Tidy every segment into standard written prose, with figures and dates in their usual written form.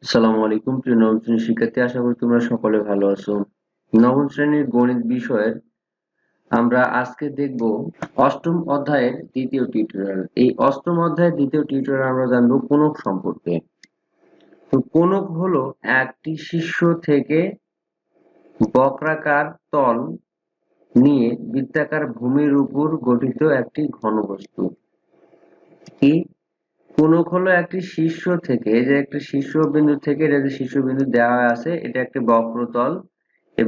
আসসালামু আলাইকুম প্রিয় নবম শ্রেণীর শিক্ষার্থী, আশা করি তোমরা সকলে ভালো আছো। নবম শ্রেণীর গণিত বিষয়ের আমরা আজকে দেখব অষ্টম অধ্যায়ের দ্বিতীয় টিউটোরিয়াল। এই অষ্টম অধ্যায়ের দ্বিতীয় টিউটোরিয়াল আমরা জানবো কোণক সম্পর্কে। তো কোণক হলো একটি শীর্ষ থেকে বক্রাকার তল নিয়ে বৃত্তাকার ভূমির উপর গঠিত একটি ঘনবস্তু। কি কোণক হলো একটি শীর্ষ থেকে, এই যে একটা শীর্ষবিন্দু থেকে, এটা যে শীর্ষবিন্দু দেওয়া আছে, এটা একটি বক্রতল। এই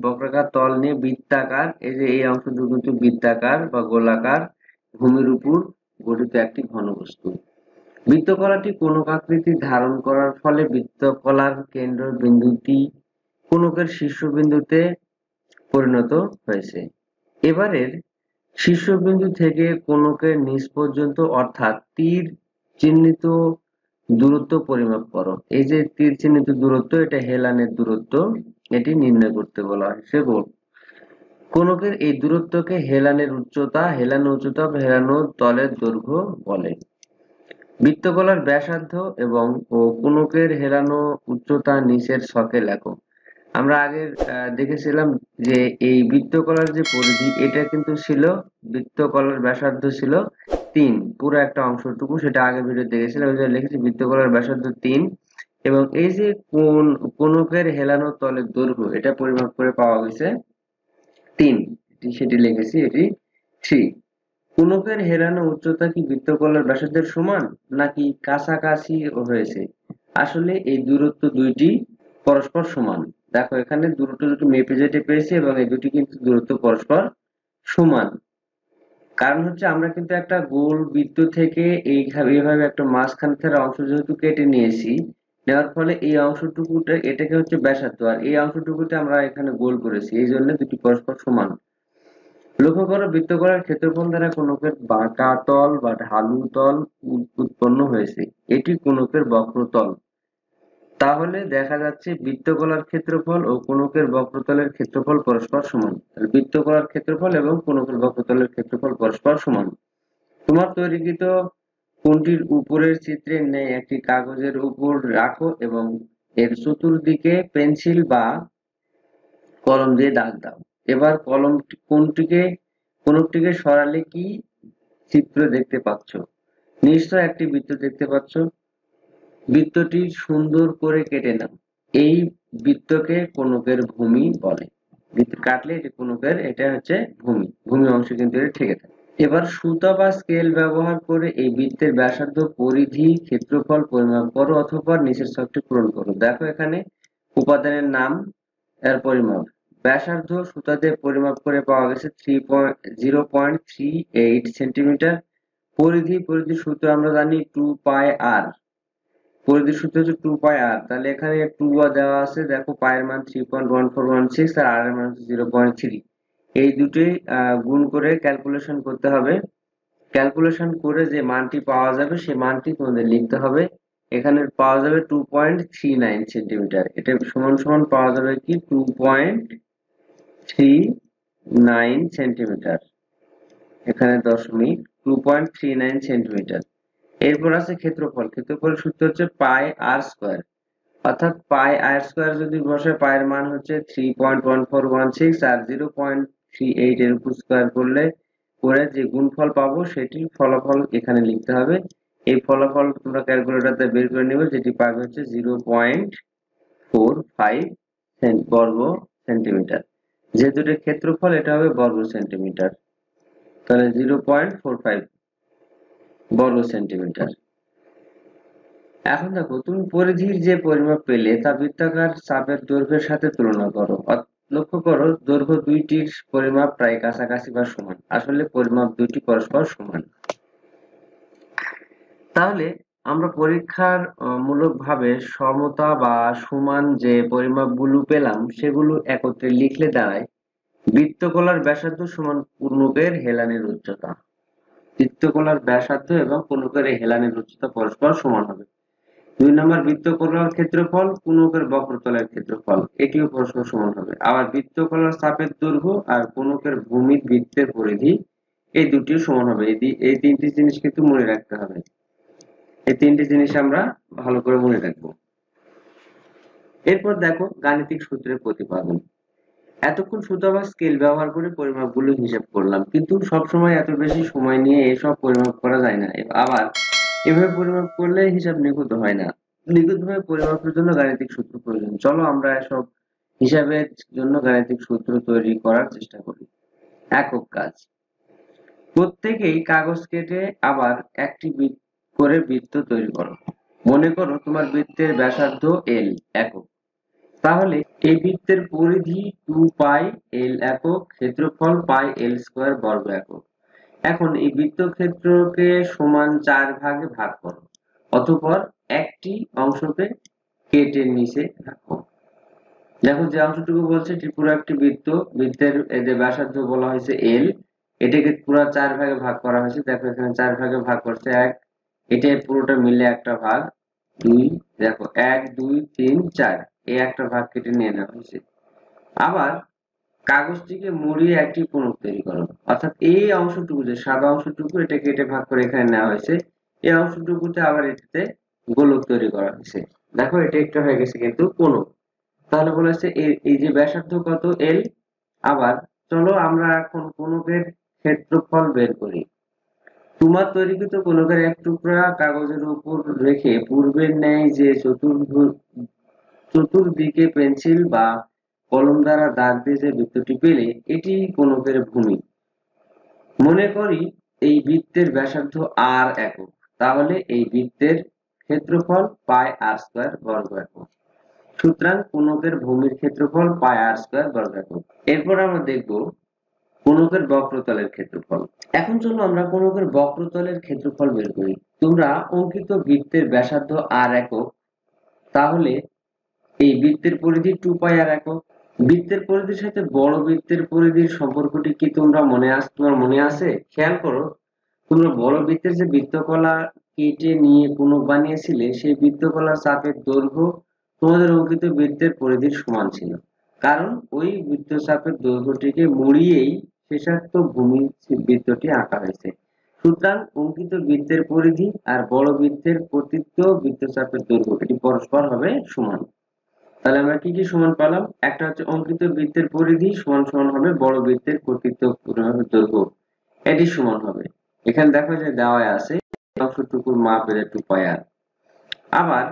বক্রাকার তল নিয়ে বৃত্তাকার, এই যে এই অংশটুকু কিন্তু বৃত্তাকার বা গোলাকার ভূমির উপর গঠিত একটি ঘনবস্তু। বৃত্তকলাটি কোণক আকৃতি ধারণ করার ফলে বৃত্তকলার কেন্দ্র বিন্দুটি কোণকের শীর্ষবিন্দুতে পরিণত হয়েছে। এবারের শীর্ষবিন্দু থেকে কোণকের নিচ পর্যন্ত অর্থাৎ তীর চিহ্নিত দূরত্ব পরিমাপ করো। এই যে তীর চিহ্নিত দূরত্ব, এটা হেলানের দূরত্ব, এটি নির্ণয় করতে বলা হয়েছে। কোণকের এই দূরত্বকে হেলানের উচ্চতা, হেলানো উচ্চতা বা হেলানো তলের দৈর্ঘ্য বলে। বৃত্তকলার ব্যাসার্ধ এবং কোণকের হেলানো উচ্চতা নিচের ছকে লেখো। আমরা আগে দেখেছিলাম যে এই বৃত্তকলার যে পরিধি, এটা কিন্তু ছিল, বৃত্তকলার ব্যাসার্ধ ছিল 3, পুরো একটা অংশটুকু, সেটা আগের ভিডিওতে দেখেছিলাম। ওই যে লিখেছি বৃত্তকলার ব্যাসার্ধ 3, এবং এই যে কোণকের হেলানো তলের দৈর্ঘ্য, এটা পরিমাপ করে পাওয়া গেছে 3, সেটি লিখেছি, এটি 3। কোণকের হেলানো উচ্চতা কি বৃত্তকলার ব্যাসার্ধের সমান নাকি কাছাকাছি হয়েছে? আসলে এই দূরত্ব দুইটি পরস্পর সমান। দেখো এখানে দূরত্ব দুটো মেপে যেতে পেরেছি এবং এই দুটি কিন্তু দূরত্ব পরস্পর সমান। কারণ হচ্ছে আমরা কিন্তু একটা গোল বৃত্ত থেকে এইভাবে একটা মাঝখান থেকে অংশ যেহেতু কেটে নিয়েছি, নেওয়ার ফলে এই অংশটুকুটা, এটাকে হচ্ছে ব্যাসার্ধ, আর এই অংশটুকুতে আমরা এখানে গোল করেছি, এই জন্য দুটি পরস্পর সমান। লক্ষ্য করো, বৃত্তকলার ক্ষেত্রফল দ্বারা কোণকের বাঁকা তল বা ঢালু তল উৎপন্ন হয়েছে, এটি কোণকের বক্রতল। তাহলে দেখা যাচ্ছে বৃত্তকলার ক্ষেত্রফল ও কোণকের বক্রতলের ক্ষেত্রফল পরস্পর সমান। বৃত্তকলার ক্ষেত্রফল এবং কোণকের বক্রতলের ক্ষেত্রফল পরস্পর সমান। তোমার তৈরিকৃত কোণটির উপরের চিত্রের ন্যায় একটি কাগজের উপর রাখো এবং এর চতুর্দিকে পেন্সিল বা কলম দিয়ে দাগ দাও। এবার কোণকটিকে সরালে কি চিত্র দেখতে পাচ্ছ? নিশ্চয় একটি বৃত্ত দেখতে পাচ্ছ। বৃত্তটি সুন্দর করে কেটে নাও। এই বৃত্তকে কোণকের ভূমি বলে। বৃত্ত কাটলে এটি কোণকের, এটা হচ্ছে ভূমি অংশ কিন্তু এটা থেকে থাকে। এবার সুতা বা স্কেল ব্যবহার করে এই বৃত্তের ব্যাসার্ধ, পরিধি, ক্ষেত্রফল পরিমাপ করো অথবা নিচের ছকটি পূরণ করো। দেখো এখানে উপাদানের নাম, এর পরিমাপ। ব্যাসার্ধ সুতা দিয়ে পরিমাপ করে পাওয়া গেছে 0.38 সেন্টিমিটার। পরিধির সূত্র আমরা জানি 2 পাই আর। পরিধির সূত্র হচ্ছে 2 পাই আর। তাহলে এখানে 2 দেওয়া আছে, দেখো পায়ের মান 3.1416 আর আর এর মান হচ্ছে 0.3। এই দুটোই গুণ করে ক্যালকুলেশন করতে হবে। ক্যালকুলেশন করে যে মানটি পাওয়া যাবে সেই মানটি তোমাদের লিখতে হবে। এখানে পাওয়া যাবে 2.39 সেন্টিমিটার। এটা সমান সমান পাওয়া যাবে কি 2.39 সেন্টিমিটার। এখানে দশমিক, 2.39 সেন্টিমিটার। এরপর আছে ক্ষেত্রফলের সূত্র হচ্ছে পাই আর স্কয়ার। অর্থাৎ পাই আর স্কয়ার যদি বসে, পায়ের মান হচ্ছে 3.1416 আর 0.38 এর উপর স্কয়ার করলে করে যে গুণফল পাবো সেটি ফলাফল এখানে লিখতে হবে। এই ফলাফল তোমরা ক্যালকুলেটরতে বের করে নেবে, যেটি পাবে হচ্ছে 0.45 বর্গ সেন্টিমিটার। যেহেতু এটা ক্ষেত্রফল, এটা হবে বর্গ সেন্টিমিটার, তাহলে 0.45 বর্গ সেন্টিমিটার। এখন দেখো, তুমি পরিধির যে পরিমাপ পেলে তা বৃত্তাকার চাপের দৈর্ঘ্যের সাথে তুলনা করো। লক্ষ্য করো, দৈর্ঘ্য দুইটির পরিমাপ প্রায় কাছাকাছি বা সমান। আসলে পরিমাপ দুইটি পরস্পর সমান। তাহলে আমরা পরীক্ষার মূলকভাবে সমতা বা সমান যে পরিমাপগুলো পেলাম সেগুলো একত্রে লিখলে দাঁড়ায় বৃত্তকলার ব্যাসার্ধ সমান কোণকের হেলানের উচ্চতা। বৃত্তকলার ব্যাসার্ধ এবং কোণকের হেলানের উচ্চতা পরস্পর সমান হবে। 2 নম্বর, বৃত্তকলার ক্ষেত্রফল কোণকের বক্রতলের ক্ষেত্রফল, এটিও পরস্পর সমান হবে। আবার বৃত্তকলার চাপের দৈর্ঘ্য আর কোণকের ভূমির বৃত্তের পরিধি, এই দুটিও সমান হবে। এই তিনটি জিনিস কিন্তু মনে রাখতে হবে। এই তিনটি জিনিস আমরা ভালো করে মনে রাখবো। এরপর দেখো গাণিতিক সূত্রের প্রতিপাদন। এতক্ষণ সূত্র বা স্কেল ব্যবহার করে পরিমাপগুলো হিসাব করলাম, কিন্তু সবসময় এত বেশি সময় নিয়ে এসব পরিমাপ করা যায় না। আবার এভাবে পরিমাপ করলে হিসাব নিখুঁত হয় না। নিখুঁতভাবে পরিমাপের জন্য গাণিতিক সূত্র প্রয়োজন। চলো আমরা এসব হিসাবের জন্য গাণিতিক সূত্র তৈরি করার চেষ্টা করি। একক কাজ। প্রত্যেকেই কাগজ কেটে আবার একটি করে বৃত্ত তৈরি করো। মনে করো তোমার বৃত্তের ব্যাসার্ধ এল একক। তাহলে এই বৃত্তের পরিধি 2 পাই এল একক, ক্ষেত্রফল পাই এল স্কয়ার বর্গ একক। এখন এই বৃত্তক্ষেত্রকে সমান 4 ভাগে ভাগ করো। অতঃপর একটি অংশকে কেটে নিচে রাখো। দেখো যে অংশটুকু বলছে এটি পুরো একটি বৃত্ত। বৃত্তের এদের ব্যাসার্ধ বলা হয়েছে এল। এটাকে পুরো 4 ভাগে ভাগ করা হয়েছে। দেখো এখানে 4 ভাগে ভাগ করছে 1, এটা পুরোটা মিলে একটা ভাগ 2, দেখো 1 2 3 4, এই একটা ভাগ কেটে নিয়ে নেওয়া হয়েছে। আবার কাগজটিকে মুড়িয়ে একটি কোণক তৈরি করো। অর্থাৎ এই অংশটুকু, যে সাদা অংশটুকু, এটা কেটে ভাগ করে এখানে নেওয়া হয়েছে। এই অংশটুকুতে আবার এটাতে গোলক তৈরি করা হয়েছে। দেখো এটা একটা হয়ে গেছে কিন্তু কোণক। তাহলে বলা হচ্ছে এই যে ব্যাসার্ধ কত এল। আবার চলো আমরা এখন কোণকের ক্ষেত্রফল বের করি। তোমার তৈরিকৃত কোণকের এক টুকরা কাগজের উপর রেখে পূর্বের ন্যায় যে চতুর্দিকে পেন্সিল বা কলম দ্বারা দাগ দিয়ে যে বৃত্তটি পেলে, এটি কোণকের ভূমি। মনে করি এই বৃত্তের ব্যাসার্ধ আর একক। তাহলে এই বৃত্তের ক্ষেত্রফল পাই আর স্কয়ার বর্গ একক। সুতরাং কোণকের ভূমির ক্ষেত্রফল পাই আর স্কয়ার বর্গ একক। এরপর আমরা দেখব কোণকের বক্রতলের ক্ষেত্রফল। এখন চলো আমরা কোণকের বক্রতলের ক্ষেত্রফল বের করি। তোমরা অঙ্কিত বৃত্তের ব্যাসার্ধ আর একক, তাহলে এই বৃত্তের পরিধি 2 পাই আর একক। বৃত্তের পরিধির সাথে বড় বৃত্তের পরিধির সম্পর্কটি কি তোমার মনে আছে? খেয়াল করো, তোমরা বড় বৃত্তের যে বৃত্তকলা কেটে নিয়ে কোণক বানিয়েছিলে, সেই বৃত্তকলার চাপের দৈর্ঘ্য তোমাদের অঙ্কিত বৃত্তের পরিধির সমান ছিল। কারণ ওই বৃত্তচাপের দৈর্ঘ্যটিকে মুড়িয়েই শেষার্থ ভূমি বৃত্তটি আঁকা হয়েছে। সুতরাং অঙ্কিত বৃত্তের পরিধি আর বড় বৃত্তের কর্তৃত্ব বৃত্তচাপের দৈর্ঘ্য এটি পরস্পর হবে সমান। তাহলে আমরা কি কি সমান পেলাম? একটা হচ্ছে অঙ্কিত বৃত্তের পরিধি সমান সমান হবে বড় বৃত্তের কর্তৃত্ব দৈর্ঘ্য, এটি সমান হবে। এখানে দেখো যে দেওয়া আছে অংশটুকুর মাপ এর 2 পাই আর। আবার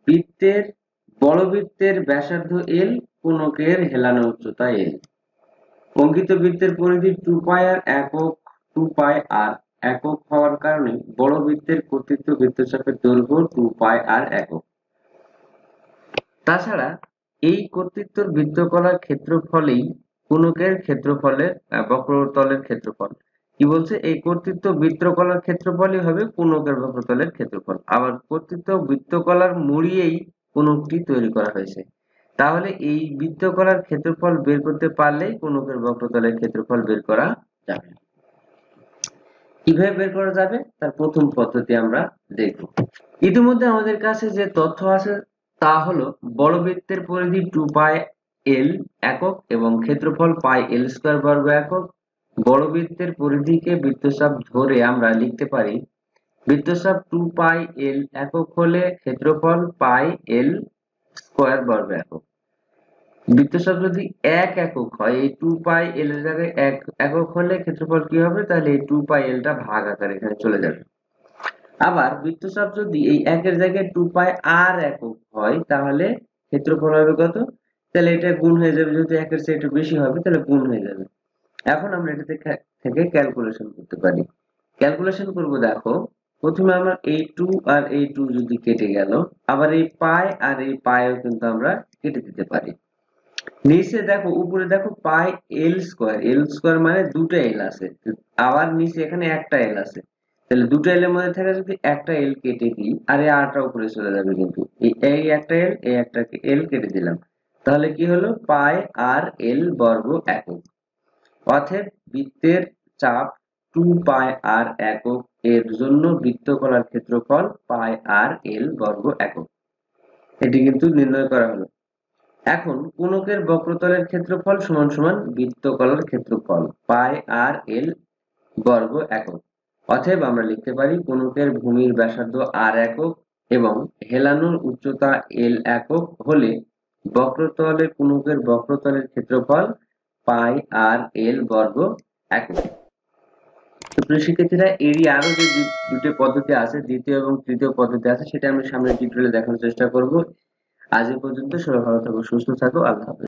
বৃত্তের বড় বৃত্তের ব্যাসার্ধ এল, কোণকের হেলানো উচ্চতা এল। অঙ্কিত বৃত্তের পরিধি 2 পাই আর একক, 2 পাই আর একক হওয়ার কারণে বড় বৃত্তের কর্তৃত্ব বৃত্তচাপের দৈর্ঘ্য 2 পাই আর একক। তাছাড়া এই কর্তৃত্বর বৃত্তকলার ক্ষেত্রফলেই কোণকের ক্ষেত্রফলের বক্রতলের ক্ষেত্রফল। কি বলছে? এই কর্তৃত্ব বৃত্তকলার ক্ষেত্রফলই হবে কোণকের বক্রতলের ক্ষেত্রফল। আবার কর্তৃত্ব বৃত্তকলার মুড়িয়েই কোণকটি তৈরি করা হয়েছে। তাহলে এই বৃত্তকলার ক্ষেত্রফল বের করতে পারলেই কোণকের বক্রতলের ক্ষেত্রফল বের করা যাবে। কিভাবে বের করা যাবে তার প্রথম পদ্ধতি আমরা দেখব। ইতিমধ্যে আমাদের কাছে যে তথ্য আছে তা হলো বড় বৃত্তের পরিধি 2 পাই এল একক এবং ক্ষেত্রফল পাই এল স্কয়ার বর্গ একক। বড় বৃত্তের পরিধিকে বৃত্তচাপ ধরে আমরা লিখতে পারি বৃত্তচাপ 2 পাই এল একক হলে ক্ষেত্রফল পাই এল স্কয়ার বর্গ একক। বৃত্তচাপ যদি 1 একক হয়, এই 2 পাই এল এর জায়গায় 1 একক হলে ক্ষেত্রফল কি হবে? তাহলে এই 2 পাই এল টা ভাগ আকারে এখানে চলে যাবে। আবার বৃত্তচাপ যদি এই 1 এর জায়গায় 2 পাই আর একক হয়, তাহলে ক্ষেত্রফল হবে কত? তাহলে এটা গুণ হয়ে যাবে, যেহেতু 1 এর চেয়ে একটু বেশি হবে তাহলে গুণ হয়ে যাবে। এখন আমরা এটা থেকে ক্যালকুলেশন করতে পারি। ক্যালকুলেশন করব, দেখো প্রথমে আমরা এই 2 আর এই 2 যদি কেটে গেল, আবার এই পাই আর এই পাইও কিন্তু আমরা কেটে দিতে পারি। নিচে দেখো, উপরে দেখো পাই এল স্কয়ার, এল স্কয়ার মানে দুটো এল আছে, আবার নিচে এখানে একটা এল আছে। তাহলে দুটো এল এর মধ্যে থেকে যদি একটা এল কেটে দিই, আর এই আরটা উপরে চলে যাবে, কিন্তু এই একটা এল, এই একটা এল কেটে দিলাম, তাহলে কি হলো? পাই আর এল বর্গ একক। অতএব বৃত্তের চাপ 2 পাই আর একক এর জন্য বৃত্তকলার ক্ষেত্রফল পাই আর এল বর্গ একক। এটি কিন্তু নির্ণয় করা হলো। এখন কোণকের বক্রতলের ক্ষেত্রফল সমান সমান বৃত্তকলার ক্ষেত্রফল পাই আর এল বর্গ একক। অতএব আমরা লিখতে পারি কোনকের ভূমির ব্যাসার্ধ r একক এবং হেলানোর উচ্চতা l একক হলে বক্রতলে কোনকের বক্রতলের ক্ষেত্রফল পাই আর l বর্গ একক। তো প্রিয় শিক্ষার্থীরা, এরই আরো যে দুটো পদ্ধতি আছে, দ্বিতীয় এবং তৃতীয় পদ্ধতি আছে, সেটা আমি সামনের টিউটোরিয়ালে দেখানোর চেষ্টা করব। আজ এ পর্যন্ত। সবাই ভালো থাকো, সুস্থ থাকো। আল্লাহ হাফেজ।